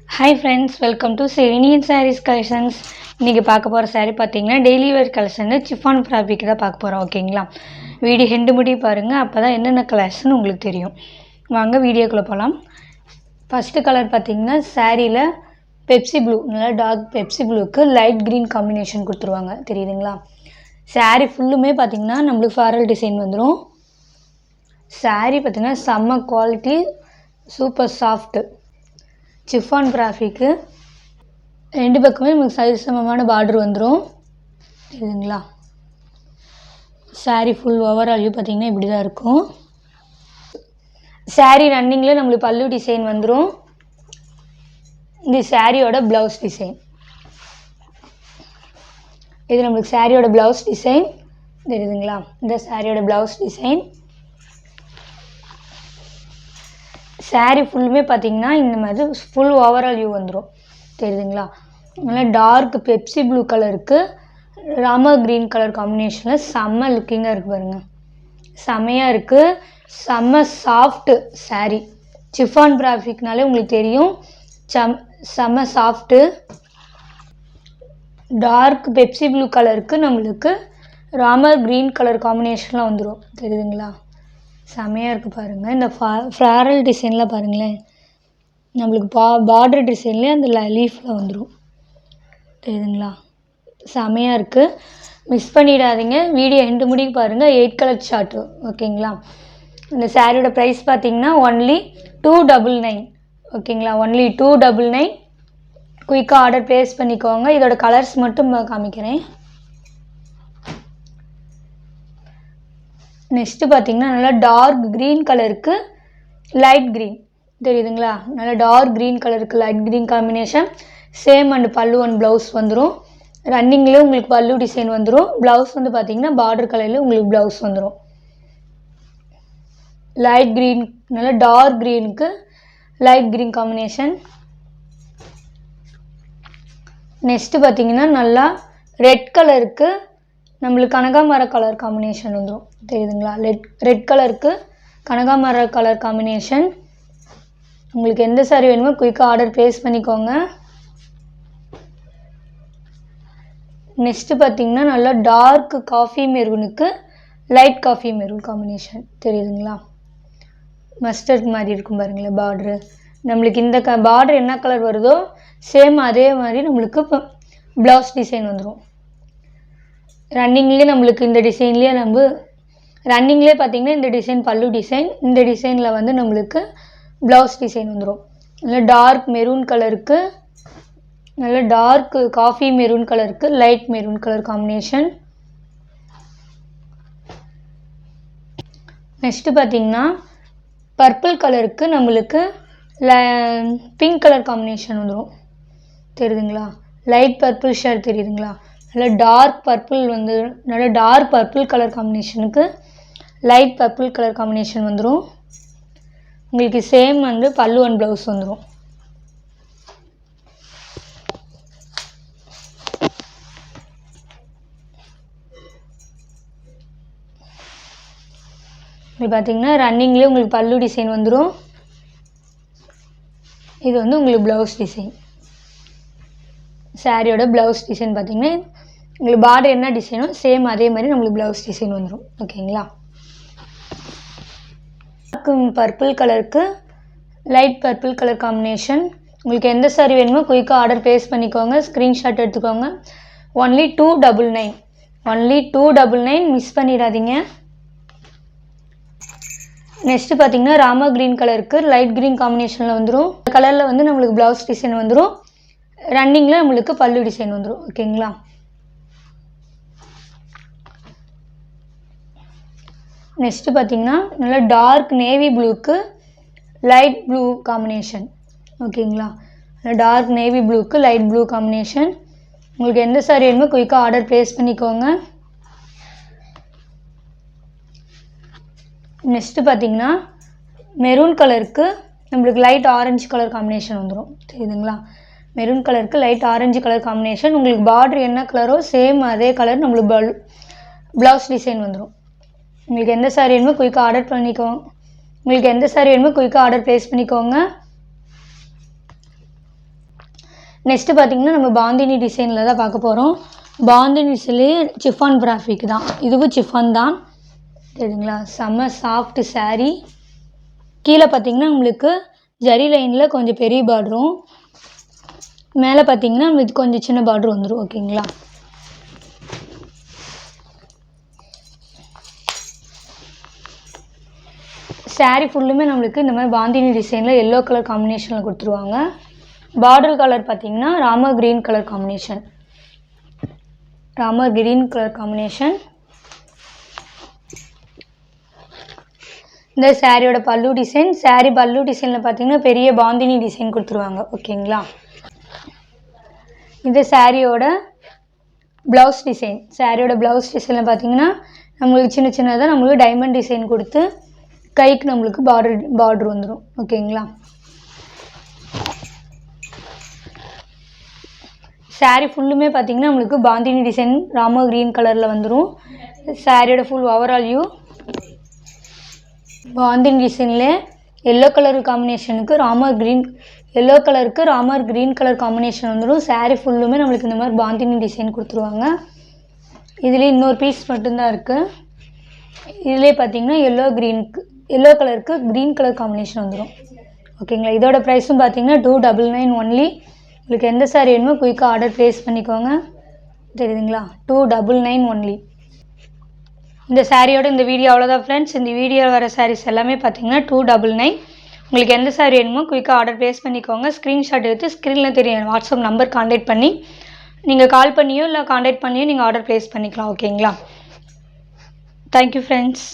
Hi friends, welcome to Serenian Sarees Collections. இன்னைக்கு பார்க்க போகிற saree பார்த்தீங்கன்னா டெய்லி வேர் கலெக்ஷன் சிஃபான் ஃபேப்ரிக் தான் பார்க்க போகிறோம். ஓகேங்களா, வீடியோ ஹெண்டு முடி பாருங்கள், அப்போ தான் என்னென்ன கலர்ஸ்னு உங்களுக்கு தெரியும். வாங்க வீடியோக்குள்ளே போகலாம். ஃபஸ்ட்டு கலர் பார்த்தீங்கன்னா சாரியில் பெப்சி ப்ளூ, நல்லா டார்க் பெப்சி ப்ளூக்கு லைட் க்ரீன் காம்பினேஷன் கொடுத்துருவாங்க, தெரியுதுங்களா. சாரீ ஃபுல்லுமே பார்த்தீங்கன்னா நம்மளுக்கு ஃபாரல் டிசைன் வந்துடும். சாரீ பார்த்தீங்கன்னா செம்ம quality, super soft chiffon fabric. ரெண்டு பக்கமே நமக்கு சரிசமமான பார்டர் வந்துடும், தெரியுதுங்களா. சாரீ ஃபுல் ஓவரால் வியூ பார்த்திங்கன்னா இப்படி தான் இருக்கும். சாரீ ரன்னிங்கில் நம்மளுக்கு பல்லு டிசைன் வந்துடும். இந்த சாரியோட ப்ளவுஸ் டிசைன், இது நம்மளுக்கு சாரியோட ப்ளவுஸ் டிசைன், தெரியுதுங்களா. இந்த சாரியோட ப்ளவுஸ் டிசைன். சாரீ ஃபுல்லுமே பார்த்திங்கன்னா இந்த மாதிரி ஃபுல் ஓவரால் வியூ வந்துடும், தெரியுதுங்களா. நல்லா டார்க் பெப்சி ப்ளூ கலருக்கு ராமா க்ரீன் கலர் காம்பினேஷனில் செம்ம லுக்கிங்காக இருக்குது பாருங்கள், செம்மையாக இருக்குது. செம்ம சாஃப்ட்டு சாரீ. சிஃபான் ஃபேப்ரிக்னாலே உங்களுக்கு தெரியும், செம்ம சாஃப்ட்டு. டார்க் பெப்சி ப்ளூ கலருக்கு நம்மளுக்கு ராமா க்ரீன் கலர் காம்பினேஷனில் வந்துடும், தெரியுதுங்களா. செம்மையாக இருக்குது பாருங்கள். இந்த ஃப்ளாரல் டிசைனில் பாருங்களேன், நம்மளுக்கு பார்டர் டிசைன்லேயே அந்த லீஃபில் வந்துடும், தெரியுதுங்களா. செம்மையாக இருக்குது, மிஸ் பண்ணிடாதீங்க. வீடியோ எண்டு முடிக்கு பாருங்கள். 8 கலர் சார்ட்டு, ஓகேங்களா. இந்த சாரியோட ப்ரைஸ் பார்த்தீங்கன்னா ஒன்லி 299, ஓகேங்களா. ஒன்லி 299. குயிக்காக ஆர்டர் ப்ளேஸ் பண்ணிக்கோங்க. இதோட கலர்ஸ் மட்டும் காமிக்கிறேன். நெக்ஸ்ட்டு பார்த்தீங்கன்னா நல்லா டார்க் க்ரீன் கலருக்கு லைட் க்ரீன், தெரியுதுங்களா. நல்லா டார்க் க்ரீன் கலருக்கு light green combination. Same and பல்லு அண்ட் ப்ளவுஸ் வந்துடும். ரன்னிங்லேயே உங்களுக்கு பல்லு டிசைன் வந்துடும். ப்ளவுஸ் வந்து பார்த்தீங்கன்னா பார்டர் கலரில் உங்களுக்கு ப்ளவுஸ் வந்துடும். லைட் க்ரீன், நல்லா டார்க் க்ரீனுக்கு லைட் க்ரீன் காம்பினேஷன். நெக்ஸ்ட்டு பார்த்தீங்கன்னா நல்லா ரெட் கலருக்கு நம்மளுக்கு கனகாமர கலர் காம்பினேஷன் வந்துடும், தெரியுதுங்களா. ரெட் கலருக்கு கனகாமர கலர் காம்பினேஷன். உங்களுக்கு எந்த சாரீ வேணுமோ குயிக்காக ஆர்டர் ப்ளேஸ் பண்ணிக்கோங்க. நெக்ஸ்ட்டு பார்த்தீங்கன்னா நல்லா டார்க் காஃபி மெரூனுக்கு லைட் காஃபி மெரூன் காம்பினேஷன், தெரியுதுங்களா. மஸ்டர்ட் மாதிரி இருக்கும் பாருங்களேன் பார்ட்ரு. நம்மளுக்கு இந்த பார்டர் என்ன கலர் வருதோ சேம் அதே மாதிரி நம்மளுக்கு இப்போ ப்ளவுஸ் டிசைன் வந்துடும். ரன்னிங்லேயே நம்மளுக்கு இந்த டிசைன்லேயே ரன்னிங்லேயே பார்த்தீங்கன்னா இந்த டிசைன் பல்லு டிசைன், இந்த டிசைனில் வந்து நம்மளுக்கு ப்ளவுஸ் டிசைன் வந்துடும். நல்லா டார்க் மெரூன் கலருக்கு, நல்ல டார்க் காஃபி மெரூன் கலருக்கு light maroon colour combination. Next பார்த்தீங்கன்னா பர்பிள் கலருக்கு நம்மளுக்கு பிங்க் கலர் காம்பினேஷன் வந்துடும், தெரியுதுங்களா. லைட் பர்பிள் ஷேட், தெரியுதுங்களா. நல்லா டார்க் பர்பிள் வந்து நல்லா டார்க் பர்பிள் கலர் காம்பினேஷனுக்கு லைட் பர்பிள் கலர் காம்பினேஷன் வந்துடும். உங்களுக்கு சேம் வந்து பல்லு அண்ட் ப்ளவுஸ் வந்துடும். இது பார்த்தீங்கன்னா ரன்னிங்லேயே உங்களுக்கு பல்லு டிசைன் வந்துடும். இது வந்து உங்களுக்கு ப்ளவுஸ் டிசைன். சாரியோட ப்ளவுஸ் டிசைன் பார்த்தீங்கன்னா உங்களுக்கு பார்டர் என்ன டிசைனோ சேம் அதே மாதிரி நம்மளுக்கு ப்ளவுஸ் டிசைன் வந்துடும், ஓகேங்களா. பர்பிள் கலருக்கு லைட் பர்பிள் கலர் காம்பினேஷன். உங்களுக்கு எந்த சாரீ வேணுமோ குயிக்காக ஆர்டர் ப்ளேஸ் பண்ணிக்கோங்க, ஸ்க்ரீன்ஷாட் எடுத்துக்கோங்க. ஒன்லி 299, ஒன்லி 299, மிஸ் பண்ணிடாதீங்க. நெக்ஸ்ட்டு பார்த்தீங்கன்னா ராமா க்ரீன் கலருக்கு லைட் க்ரீன் காம்பினேஷனில் வந்துடும். இந்த கலரில் வந்து நம்மளுக்கு ப்ளவுஸ் டிசைன் வந்துடும். ரன்னிங்கில் நம்மளுக்கு பல்லு டிசைன் வந்துடும், ஓகேங்களா. நெக்ஸ்ட்டு பார்த்தீங்கன்னா நல்லா டார்க் நேவி ப்ளூக்கு லைட் ப்ளூ காம்பினேஷன், ஓகேங்களா. டார்க் நேவி ப்ளூக்கு லைட் ப்ளூ காம்பினேஷன். உங்களுக்கு எந்த சாரீ வேணுமோ குயிக்காக ஆர்டர் ப்ளேஸ் பண்ணிக்கோங்க. நெக்ஸ்ட்டு பார்த்தீங்கன்னா மெரூன் கலருக்கு நம்மளுக்கு லைட் ஆரஞ்சு கலர் காம்பினேஷன் வந்துடும், தெரியுதுங்களா. மெரூன் கலருக்கு லைட் ஆரஞ்சு கலர் காம்பினேஷன். உங்களுக்கு பார்டர் என்ன கலரோ சேம் அதே கலர் நம்மளுக்கு ப்ளவுஸ் டிசைன் வந்துடும். உங்களுக்கு எந்த சாரீ வேணுமோ குயிக்காக ஆர்டர் ப்ளேஸ் பண்ணிக்கோங்க. நெக்ஸ்ட்டு பார்த்திங்கன்னா நம்ம பாந்தினி டிசைனில் தான் பார்க்க போகிறோம். பாந்தினி டிசைன்லேயே சிஃபான் ஃபேப்ரிக் தான், இதுவும் சிஃபான் தான் தெரியுங்களா. செம்ம சாஃப்ட் சாரீ. கீழே பார்த்திங்கன்னா உங்களுக்கு ஜரி லைனில் கொஞ்சம் பெரிய பார்டரும், மேலே பார்த்திங்கன்னா நம்மளுக்கு கொஞ்சம் சின்ன பார்டர் வந்துடும். ஓகேங்களா. சாரீ ஃபுல்லுமே நம்மளுக்கு இந்த மாதிரி பாந்தினி டிசைனில் எல்லோ கலர் காம்பினேஷனில் கொடுத்துருவாங்க. பார்டர் கலர் பார்த்திங்கன்னா Ramar green colour combination, Ramar green colour combination. இந்த சாரியோட பல்லு டிசைன், சாரீ பல்லு டிசைனில் பார்த்திங்கன்னா பெரிய பாந்தினி டிசைன் கொடுத்துருவாங்க. ஓகேங்களா. இந்த சாரியோட ப்ளவுஸ் டிசைன், சாரியோட ப்ளவுஸ் டிசைனில் பார்த்திங்கன்னா நம்மளுக்கு சின்ன சின்னதாக நம்மளுக்கு டைமண்ட் டிசைன் கொடுத்து கைக்கு நம்மளுக்கு பார்டர் வந்துடும். ஓகேங்களா. சாரீ ஃபுல்லுமே பார்த்திங்கன்னா நம்மளுக்கு பாந்தினி டிசைன் ராமர் க்ரீன் கலரில் வந்துடும். சாரியோட ஃபுல் ஓவரால் வியூ பாந்தினி டிசைனில் எல்லோ கலர் காம்பினேஷனுக்கு எல்லோ கலருக்கு ராமர் க்ரீன் கலர் காம்பினேஷன் வந்துடும். சாரீ ஃபுல்லுமே நம்மளுக்கு இந்த மாதிரி பாந்தினி டிசைன் கொடுத்துருவாங்க. இதுலேயே இன்னொரு பீஸ் மட்டும்தான் இருக்குது. இதுலேயே பார்த்திங்கன்னா எல்லோ கலருக்கு க்ரீன் கலர் காம்பினேஷன் வந்துடும். ஓகேங்களா. இதோட ப்ரைஸும் பார்த்திங்கன்னா 299 ஒன்லி. உங்களுக்கு எந்த சாரீ வேணுமோ குயிக்காக ஆர்டர் ப்ளேஸ் பண்ணிக்கோங்க. தெரியுதுங்களா. 299 ஒன்லி. இந்த சாரியோட இந்த வீடியோ அவ்வளோதான் ஃப்ரெண்ட்ஸ். இந்த வீடியோவில் வர சாரீஸ் எல்லாமே பார்த்தீங்கன்னா 299. உங்களுக்கு எந்த சாரீ வேணுமோ குயிக்காக ஆர்டர் ப்ளேஸ் பண்ணிக்கோங்க. ஸ்க்ரீன்ஷாட் எடுத்து ஸ்க்ரீனில் தெரியும் வாட்ஸ்அப் நம்பர் கான்டாக்ட் பண்ணி நீங்கள் கால் பண்ணியோ இல்லை கான்டாக்ட் பண்ணியோ நீங்கள் ஆர்டர் ப்ளேஸ் பண்ணிக்கலாம். ஓகேங்களா. Thank you friends.